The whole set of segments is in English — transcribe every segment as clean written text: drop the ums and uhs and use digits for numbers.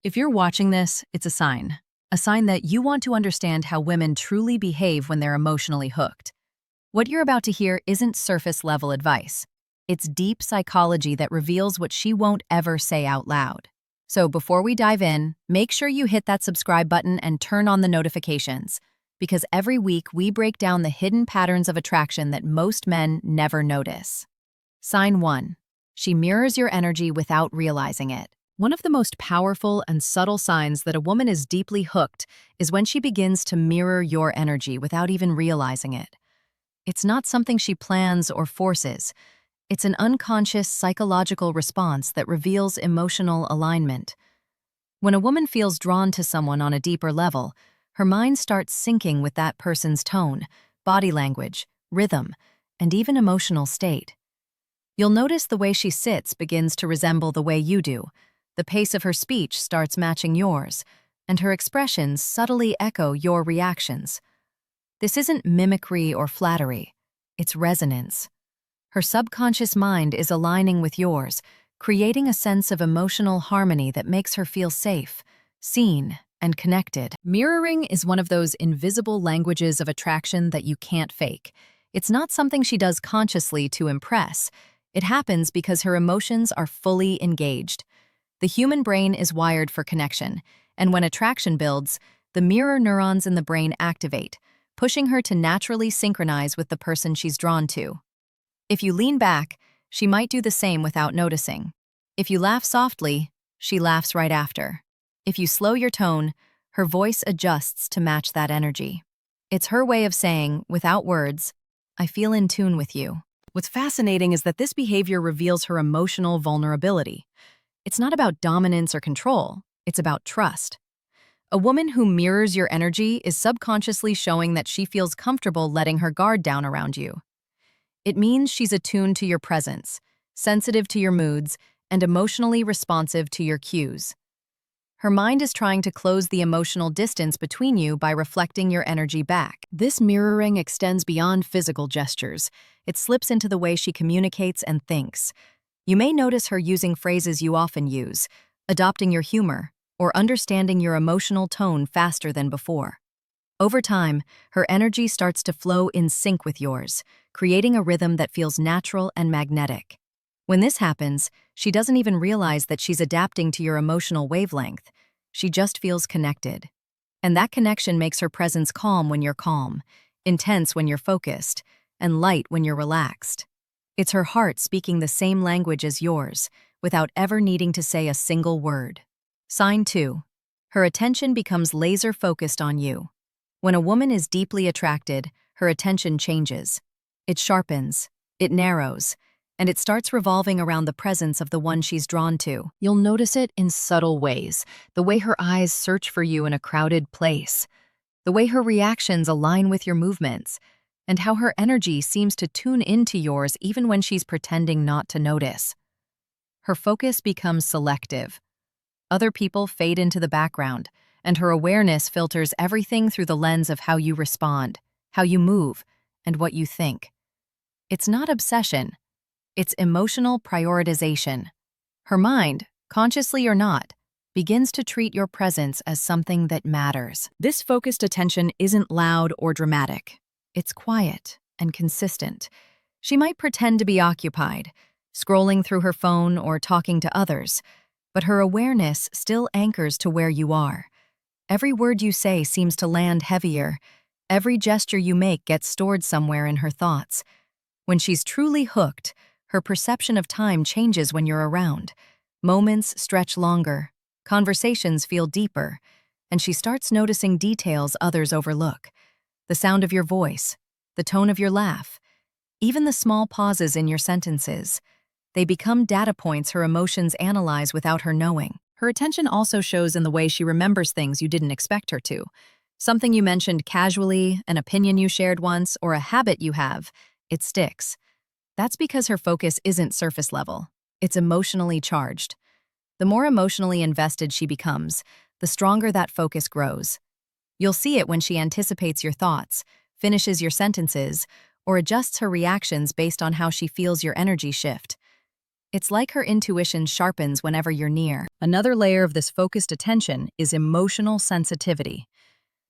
If you're watching this, it's a sign that you want to understand how women truly behave when they're emotionally hooked. What you're about to hear isn't surface-level advice. It's deep psychology that reveals what she won't ever say out loud. So before we dive in, make sure you hit that subscribe button and turn on the notifications, because every week we break down the hidden patterns of attraction that most men never notice. Sign 1. She mirrors your energy without realizing it. One of the most powerful and subtle signs that a woman is deeply hooked is when she begins to mirror your energy without even realizing it. It's not something she plans or forces. It's an unconscious psychological response that reveals emotional alignment. When a woman feels drawn to someone on a deeper level, her mind starts syncing with that person's tone, body language, rhythm, and even emotional state. You'll notice the way she sits begins to resemble the way you do. The pace of her speech starts matching yours, and her expressions subtly echo your reactions. This isn't mimicry or flattery, it's resonance. Her subconscious mind is aligning with yours, creating a sense of emotional harmony that makes her feel safe, seen, and connected. Mirroring is one of those invisible languages of attraction that you can't fake. It's not something she does consciously to impress. It happens because her emotions are fully engaged. The human brain is wired for connection, and when attraction builds, the mirror neurons in the brain activate, pushing her to naturally synchronize with the person she's drawn to. If you lean back, she might do the same without noticing. If you laugh softly, she laughs right after. If you slow your tone, her voice adjusts to match that energy. It's her way of saying, without words, "I feel in tune with you." What's fascinating is that this behavior reveals her emotional vulnerability. It's not about dominance or control, it's about trust. A woman who mirrors your energy is subconsciously showing that she feels comfortable letting her guard down around you. It means she's attuned to your presence, sensitive to your moods, and emotionally responsive to your cues. Her mind is trying to close the emotional distance between you by reflecting your energy back. This mirroring extends beyond physical gestures. It slips into the way she communicates and thinks. You may notice her using phrases you often use, adopting your humor, or understanding your emotional tone faster than before. Over time, her energy starts to flow in sync with yours, creating a rhythm that feels natural and magnetic. When this happens, she doesn't even realize that she's adapting to your emotional wavelength. She just feels connected. And that connection makes her presence calm when you're calm, intense when you're focused, and light when you're relaxed. It's her heart speaking the same language as yours, without ever needing to say a single word. Sign 2. Her attention becomes laser-focused on you. When a woman is deeply attracted, her attention changes. It sharpens, it narrows, and it starts revolving around the presence of the one she's drawn to. You'll notice it in subtle ways, the way her eyes search for you in a crowded place, the way her reactions align with your movements, and how her energy seems to tune into yours even when she's pretending not to notice. Her focus becomes selective. Other people fade into the background, and her awareness filters everything through the lens of how you respond, how you move, and what you think. It's not obsession. It's emotional prioritization. Her mind, consciously or not, begins to treat your presence as something that matters. This focused attention isn't loud or dramatic. It's quiet and consistent. She might pretend to be occupied, scrolling through her phone or talking to others, but her awareness still anchors to where you are. Every word you say seems to land heavier. Every gesture you make gets stored somewhere in her thoughts. When she's truly hooked, her perception of time changes when you're around. Moments stretch longer, conversations feel deeper, and she starts noticing details others overlook. The sound of your voice, the tone of your laugh, even the small pauses in your sentences. They become data points her emotions analyze without her knowing. Her attention also shows in the way she remembers things you didn't expect her to. Something you mentioned casually, an opinion you shared once, or a habit you have, it sticks. That's because her focus isn't surface level. It's emotionally charged. The more emotionally invested she becomes, the stronger that focus grows. You'll see it when she anticipates your thoughts, finishes your sentences, or adjusts her reactions based on how she feels your energy shift. It's like her intuition sharpens whenever you're near. Another layer of this focused attention is emotional sensitivity.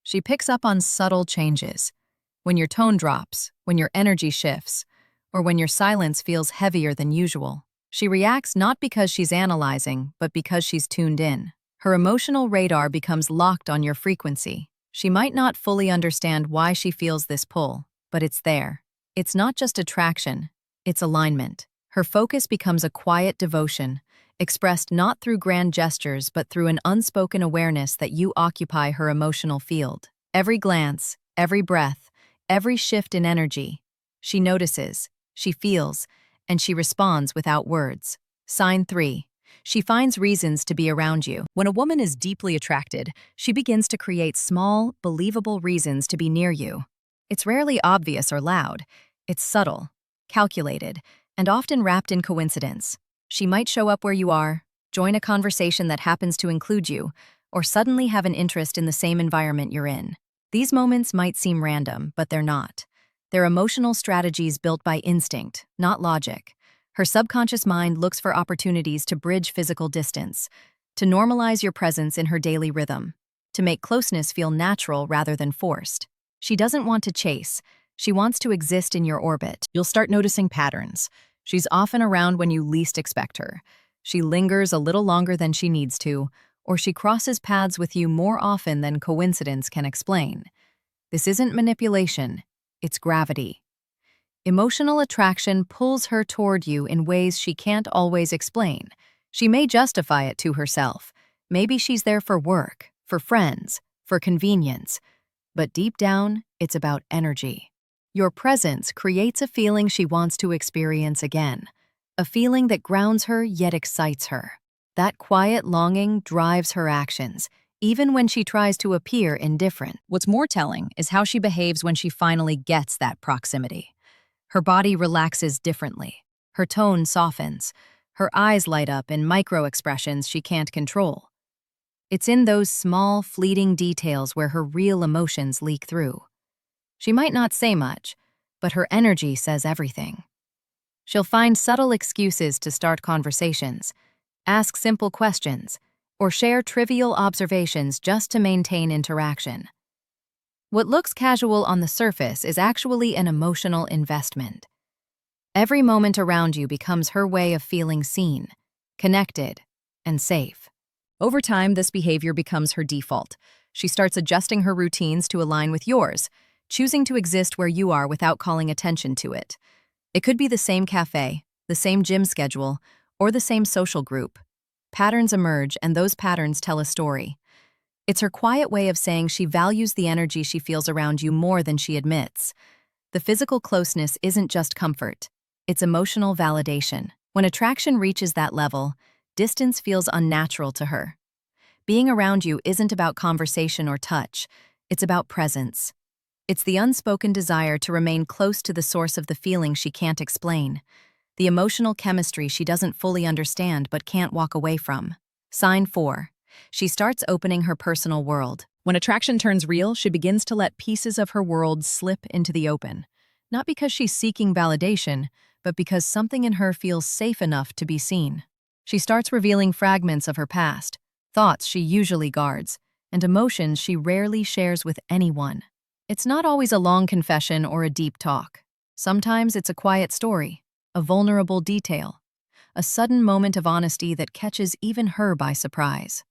She picks up on subtle changes. When your tone drops, when your energy shifts, or when your silence feels heavier than usual. She reacts not because she's analyzing, but because she's tuned in. Her emotional radar becomes locked on your frequency. She might not fully understand why she feels this pull, but it's there. It's not just attraction, it's alignment. Her focus becomes a quiet devotion, expressed not through grand gestures but through an unspoken awareness that you occupy her emotional field. Every glance, every breath, every shift in energy, she notices, she feels, and she responds without words. Sign 3. She finds reasons to be around you. When a woman is deeply attracted, she begins to create small, believable reasons to be near you. It's rarely obvious or loud. It's subtle, calculated, and often wrapped in coincidence. She might show up where you are, join a conversation that happens to include you, or suddenly have an interest in the same environment you're in. These moments might seem random, but they're not. They're emotional strategies built by instinct, not logic. Her subconscious mind looks for opportunities to bridge physical distance, to normalize your presence in her daily rhythm, to make closeness feel natural rather than forced. She doesn't want to chase. She wants to exist in your orbit. You'll start noticing patterns. She's often around when you least expect her. She lingers a little longer than she needs to, or she crosses paths with you more often than coincidence can explain. This isn't manipulation, it's gravity. Emotional attraction pulls her toward you in ways she can't always explain. She may justify it to herself. Maybe she's there for work, for friends, for convenience. But deep down, it's about energy. Your presence creates a feeling she wants to experience again, a feeling that grounds her yet excites her. That quiet longing drives her actions, even when she tries to appear indifferent. What's more telling is how she behaves when she finally gets that proximity. Her body relaxes differently. Her tone softens. Her eyes light up in micro-expressions she can't control. It's in those small, fleeting details where her real emotions leak through. She might not say much, but her energy says everything. She'll find subtle excuses to start conversations, ask simple questions, or share trivial observations just to maintain interaction. What looks casual on the surface is actually an emotional investment. Every moment around you becomes her way of feeling seen, connected, and safe. Over time, this behavior becomes her default. She starts adjusting her routines to align with yours, choosing to exist where you are without calling attention to it. It could be the same cafe, the same gym schedule, or the same social group. Patterns emerge, and those patterns tell a story. It's her quiet way of saying she values the energy she feels around you more than she admits. The physical closeness isn't just comfort. It's emotional validation. When attraction reaches that level, distance feels unnatural to her. Being around you isn't about conversation or touch. It's about presence. It's the unspoken desire to remain close to the source of the feeling she can't explain, the emotional chemistry she doesn't fully understand but can't walk away from. Sign 4. She starts opening her personal world. When attraction turns real, she begins to let pieces of her world slip into the open. Not because she's seeking validation, but because something in her feels safe enough to be seen. She starts revealing fragments of her past, thoughts she usually guards, and emotions she rarely shares with anyone. It's not always a long confession or a deep talk. Sometimes it's a quiet story, a vulnerable detail, a sudden moment of honesty that catches even her by surprise.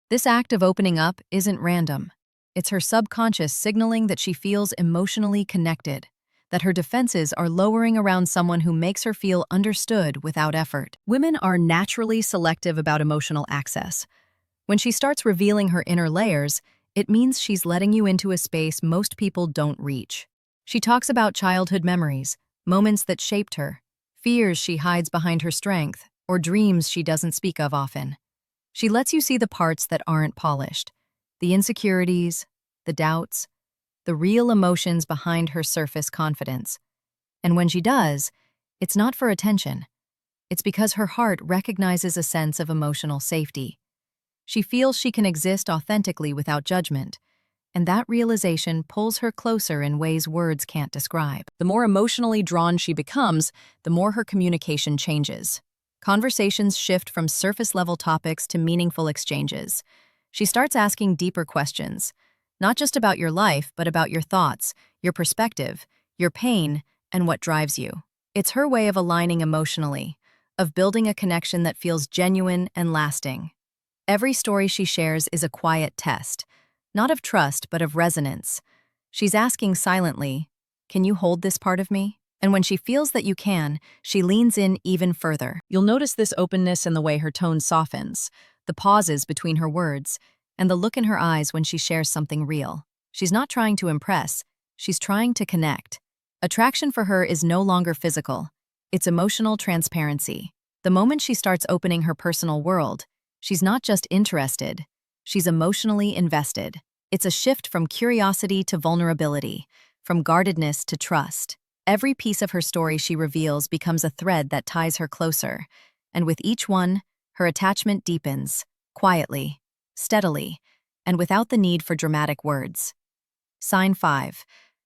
This act of opening up isn't random. It's her subconscious signaling that she feels emotionally connected, that her defenses are lowering around someone who makes her feel understood without effort. Women are naturally selective about emotional access. When she starts revealing her inner layers, it means she's letting you into a space most people don't reach. She talks about childhood memories, moments that shaped her, fears she hides behind her strength, or dreams she doesn't speak of often. She lets you see the parts that aren't polished, the insecurities, the doubts, the real emotions behind her surface confidence. And when she does, it's not for attention. It's because her heart recognizes a sense of emotional safety. She feels she can exist authentically without judgment, and that realization pulls her closer in ways words can't describe. The more emotionally drawn she becomes, the more her communication changes. Conversations shift from surface-level topics to meaningful exchanges. She starts asking deeper questions, not just about your life, but about your thoughts, your perspective, your pain, and what drives you. It's her way of aligning emotionally, of building a connection that feels genuine and lasting. Every story she shares is a quiet test, not of trust, but of resonance. She's asking silently, "Can you hold this part of me?" And when she feels that you can, she leans in even further. You'll notice this openness in the way her tone softens, the pauses between her words, and the look in her eyes when she shares something real. She's not trying to impress, she's trying to connect. Attraction for her is no longer physical, it's emotional transparency. The moment she starts opening her personal world, she's not just interested, she's emotionally invested. It's a shift from curiosity to vulnerability, from guardedness to trust. Every piece of her story she reveals becomes a thread that ties her closer, and with each one, her attachment deepens, quietly, steadily, and without the need for dramatic words. Sign 5.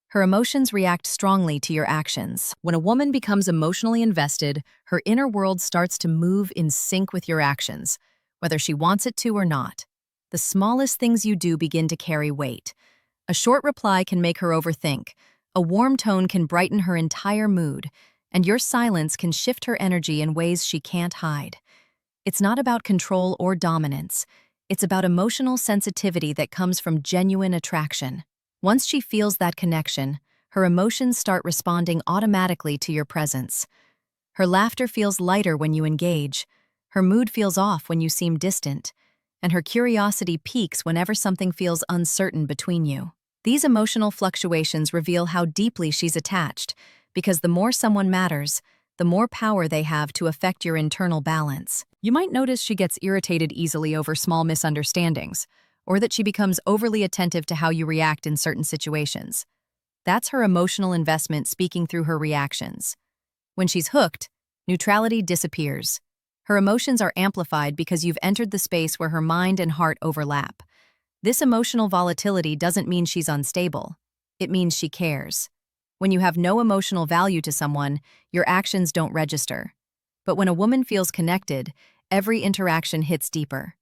Her emotions react strongly to your actions. When a woman becomes emotionally invested, her inner world starts to move in sync with your actions, whether she wants it to or not. The smallest things you do begin to carry weight. A short reply can make her overthink. A warm tone can brighten her entire mood, and your silence can shift her energy in ways she can't hide. It's not about control or dominance. It's about emotional sensitivity that comes from genuine attraction. Once she feels that connection, her emotions start responding automatically to your presence. Her laughter feels lighter when you engage, her mood feels off when you seem distant, and her curiosity peaks whenever something feels uncertain between you. These emotional fluctuations reveal how deeply she's attached, because the more someone matters, the more power they have to affect your internal balance. You might notice she gets irritated easily over small misunderstandings, or that she becomes overly attentive to how you react in certain situations. That's her emotional investment speaking through her reactions. When she's hooked, neutrality disappears. Her emotions are amplified because you've entered the space where her mind and heart overlap. This emotional volatility doesn't mean she's unstable. It means she cares. When you have no emotional value to someone, your actions don't register. But when a woman feels connected, every interaction hits deeper.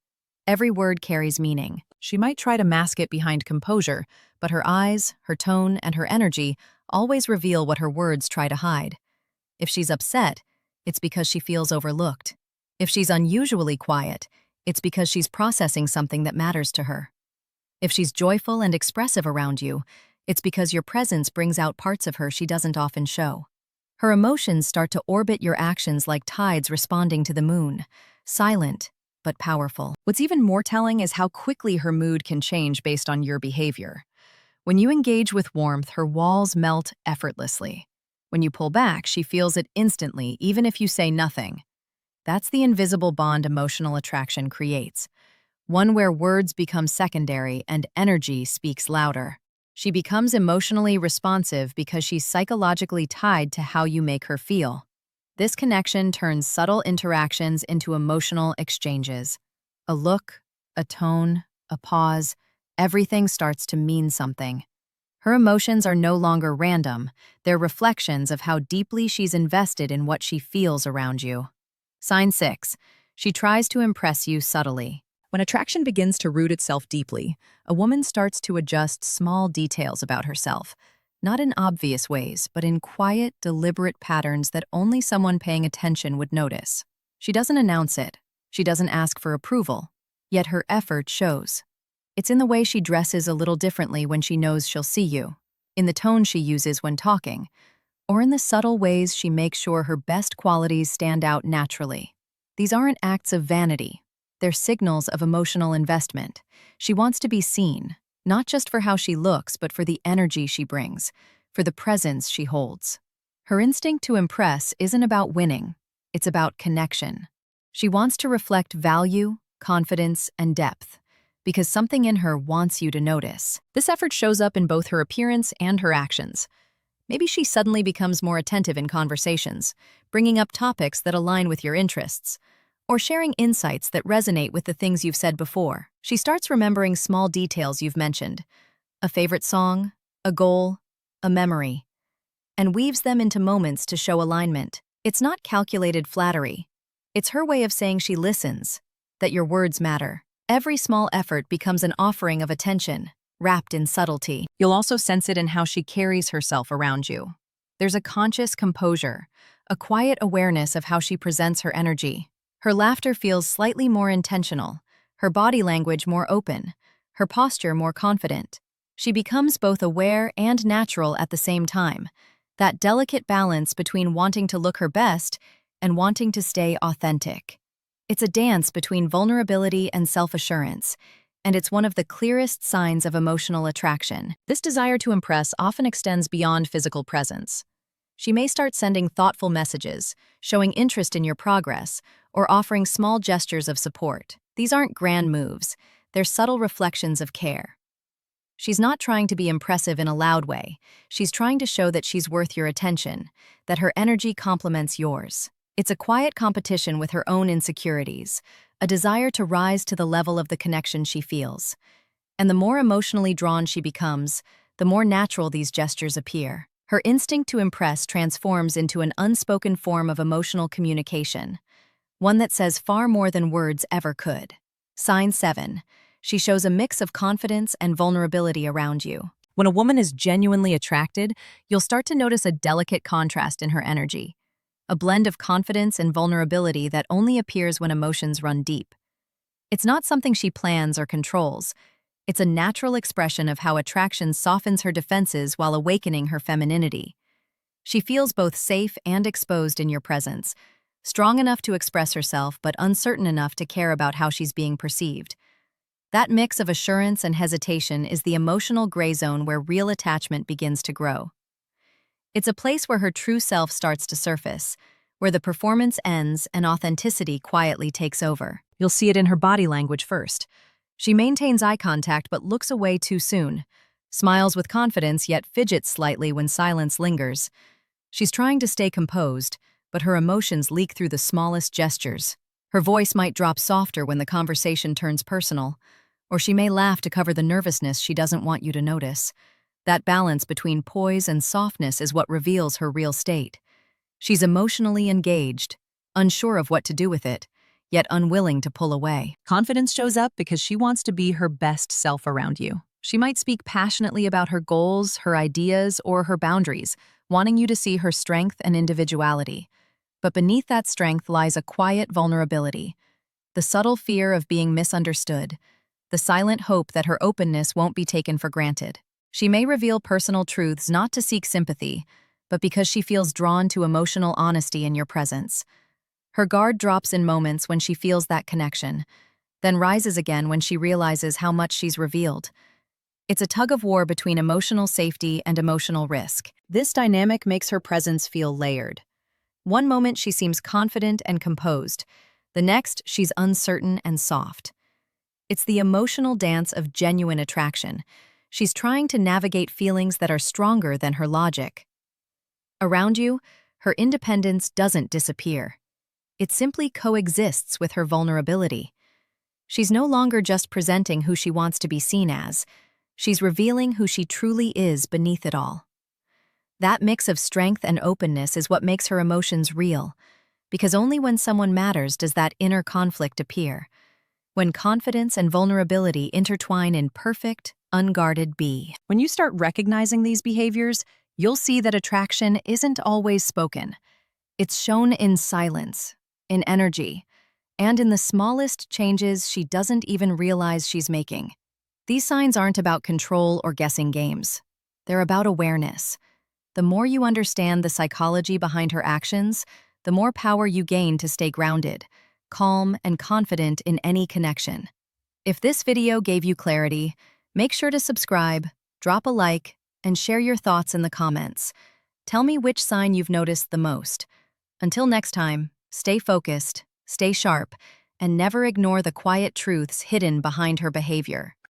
Every word carries meaning. She might try to mask it behind composure, but her eyes, her tone, and her energy always reveal what her words try to hide. If she's upset, it's because she feels overlooked. If she's unusually quiet, it's because she's processing something that matters to her. If she's joyful and expressive around you, it's because your presence brings out parts of her she doesn't often show. Her emotions start to orbit your actions like tides responding to the moon, silent but powerful. What's even more telling is how quickly her mood can change based on your behavior. When you engage with warmth, her walls melt effortlessly. When you pull back, she feels it instantly, even if you say nothing. That's the invisible bond emotional attraction creates. One where words become secondary and energy speaks louder. She becomes emotionally responsive because she's psychologically tied to how you make her feel. This connection turns subtle interactions into emotional exchanges. A look, a tone, a pause, everything starts to mean something. Her emotions are no longer random, they're reflections of how deeply she's invested in what she feels around you. Sign 6. She tries to impress you subtly. When attraction begins to root itself deeply, a woman starts to adjust small details about herself, not in obvious ways, but in quiet, deliberate patterns that only someone paying attention would notice. She doesn't announce it. She doesn't ask for approval. Yet her effort shows. It's in the way she dresses a little differently when she knows she'll see you, in the tone she uses when talking, or in the subtle ways she makes sure her best qualities stand out naturally. These aren't acts of vanity. They're signals of emotional investment. She wants to be seen, not just for how she looks, but for the energy she brings, for the presence she holds. Her instinct to impress isn't about winning, it's about connection. She wants to reflect value, confidence, and depth, because something in her wants you to notice. This effort shows up in both her appearance and her actions. Maybe she suddenly becomes more attentive in conversations, bringing up topics that align with your interests, or sharing insights that resonate with the things you've said before. She starts remembering small details you've mentioned, a favorite song, a goal, a memory, and weaves them into moments to show alignment. It's not calculated flattery. It's her way of saying she listens, that your words matter. Every small effort becomes an offering of attention, wrapped in subtlety. You'll also sense it in how she carries herself around you. There's a conscious composure, a quiet awareness of how she presents her energy. Her laughter feels slightly more intentional, her body language more open, her posture more confident. She becomes both aware and natural at the same time, that delicate balance between wanting to look her best and wanting to stay authentic. It's a dance between vulnerability and self-assurance, and it's one of the clearest signs of emotional attraction. This desire to impress often extends beyond physical presence. She may start sending thoughtful messages, showing interest in your progress, or offering small gestures of support. These aren't grand moves, they're subtle reflections of care. She's not trying to be impressive in a loud way. She's trying to show that she's worth your attention, that her energy complements yours. It's a quiet competition with her own insecurities, a desire to rise to the level of the connection she feels. And the more emotionally drawn she becomes, the more natural these gestures appear. Her instinct to impress transforms into an unspoken form of emotional communication, one that says far more than words ever could. Sign 7. She shows a mix of confidence and vulnerability around you. When a woman is genuinely attracted, you'll start to notice a delicate contrast in her energy, a blend of confidence and vulnerability that only appears when emotions run deep. It's not something she plans or controls. It's a natural expression of how attraction softens her defenses while awakening her femininity. She feels both safe and exposed in your presence, strong enough to express herself but uncertain enough to care about how she's being perceived. That mix of assurance and hesitation is the emotional gray zone where real attachment begins to grow. It's a place where her true self starts to surface, where the performance ends and authenticity quietly takes over. You'll see it in her body language first. She maintains eye contact but looks away too soon, smiles with confidence yet fidgets slightly when silence lingers. She's trying to stay composed, but her emotions leak through the smallest gestures. Her voice might drop softer when the conversation turns personal, or she may laugh to cover the nervousness she doesn't want you to notice. That balance between poise and softness is what reveals her real state. She's emotionally engaged, unsure of what to do with it, yet unwilling to pull away. Confidence shows up because she wants to be her best self around you. She might speak passionately about her goals, her ideas, or her boundaries, wanting you to see her strength and individuality. But beneath that strength lies a quiet vulnerability, the subtle fear of being misunderstood, the silent hope that her openness won't be taken for granted. She may reveal personal truths not to seek sympathy, but because she feels drawn to emotional honesty in your presence. Her guard drops in moments when she feels that connection, then rises again when she realizes how much she's revealed. It's a tug-of-war between emotional safety and emotional risk. This dynamic makes her presence feel layered. One moment she seems confident and composed, the next she's uncertain and soft. It's the emotional dance of genuine attraction. She's trying to navigate feelings that are stronger than her logic. Around you, her independence doesn't disappear. It simply coexists with her vulnerability. She's no longer just presenting who she wants to be seen as. She's revealing who she truly is beneath it all. That mix of strength and openness is what makes her emotions real, because only when someone matters does that inner conflict appear. When confidence and vulnerability intertwine in perfect, unguarded be. When you start recognizing these behaviors, you'll see that attraction isn't always spoken. It's shown in silence, in energy, and in the smallest changes she doesn't even realize she's making. These signs aren't about control or guessing games. They're about awareness. The more you understand the psychology behind her actions, the more power you gain to stay grounded, calm, and confident in any connection. If this video gave you clarity, make sure to subscribe, drop a like, and share your thoughts in the comments. Tell me which sign you've noticed the most. Until next time, stay focused, stay sharp, and never ignore the quiet truths hidden behind her behavior.